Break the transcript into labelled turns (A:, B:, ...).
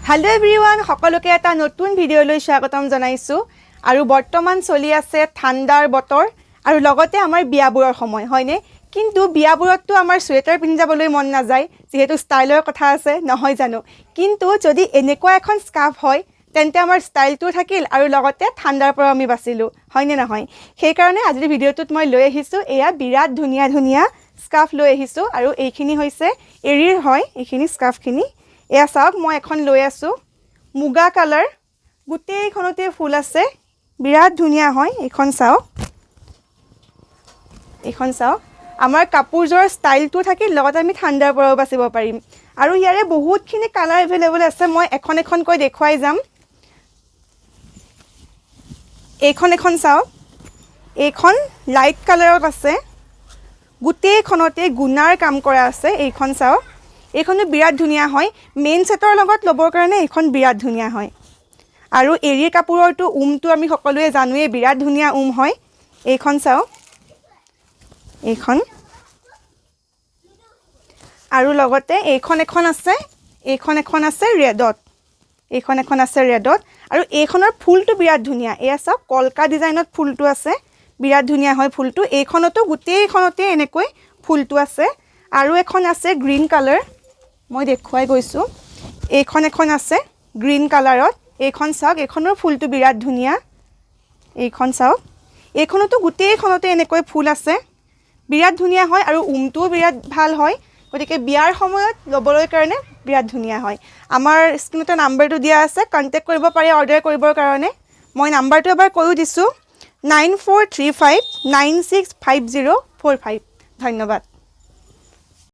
A: Hello everyone, সকলোকে এটা নতুন ভিডিওলৈ স্বাগতম জনাইছো আৰু বৰ্তমান চলি আছে ঠাণ্ডাৰ বতৰ আৰু লগতে আমাৰ বিয়াবোৰৰ সময় হয়নে কিন্তু বিয়াবোৰতটো আমাৰ সোয়েটাৰ পিন্ধি যাবলৈ মন নাযায় যেহেতু ষ্টাইলৰ কথা আছে নহয় জানো কিন্তু যদি এনেকুৱা এখন স্কাৰ্ফ হয় তেন্তে আমাৰ ষ্টাইলটো থাকিল আৰু লগতে ঠাণ্ডাৰ পৰা আমি বাচিলো হয়নে নহয় সেই কাৰণে আজিৰ ভিডিওটোত মই লৈ আহিছো এয়া বিৰাট ধুনিয়া ধুনিয়া স্কাৰ্ফ লৈ আহিছো আৰু এইখিনি হৈছে এৰিৰ হয় এইখিনি স্কাৰ্ফখিনি এয়া চাওক মই এখন লৈ আছো মুগা কালাৰ গুটেইখনতে ফুল আছে বিৰাট ধুনিয়া হয় এখন চাওক আমাৰ কাপোৰজৰ ষ্টাইলটো থাকি লগত আমি ঠাণ্ডাৰ পৰা বাচিব পাৰিম আৰু ইয়াৰে বহুতখিনি কালাৰ এভেইলেবল আছে মই এখন কৈ দেখুৱাই যাম এখন চাওক এইখন লাইট কালাৰত আছে গুটেইখনতে গুণাৰ কাম কৰা আছে এইখন চাওক এইখনো বিৰাট ধুনিয়া হয় মেইন সেটৰ লগত লবৰ কাৰণে এইখন বিৰাট ধুনিয়া হয় আৰু এৰিৰ কাপোৰৰটো উমটো আমি সকলোৱে জানোৱে বিৰাট ধুনিয়া উম হয় এইখন চাওক এইখন আৰু লগতে এখন আছে ৰেডত আৰু এইখনৰ ফুলটো বিৰাট ধুনিয়া এয়া চাওক কলকা ডিজাইনত ফুলটো আছে বিৰাট ধুনিয়া হয় ফুলটো এইখনতো গুটেইখনতে এনেকৈ ফুলটো আছে আৰু এখন আছে গ্ৰীন কালাৰ মই দেখুৱাই গৈছো এখন আছে গ্ৰীন কালাৰত এইখন চাওক এইখনৰ ফুলটো বিৰাট ধুনিয়া এইখন চাওক এইখনতো গুটেইখনতে এনেকৈ ফুল আছে বিৰাট ধুনিয়া হয় আৰু উমটোও বিৰাট ভাল হয় গতিকে বিয়াৰ সময়ত লবলৈ কাৰণে বিৰাট ধুনিয়া হয় আমাৰ স্ক্ৰিনতে নাম্বাৰটো দিয়া আছে কন্টাক্ট কৰিব পাৰে অৰ্ডাৰ কৰিবৰ কাৰণে মই নাম্বাৰটো এবাৰ কৈও দিছো 9435965045 ধন্যবাদ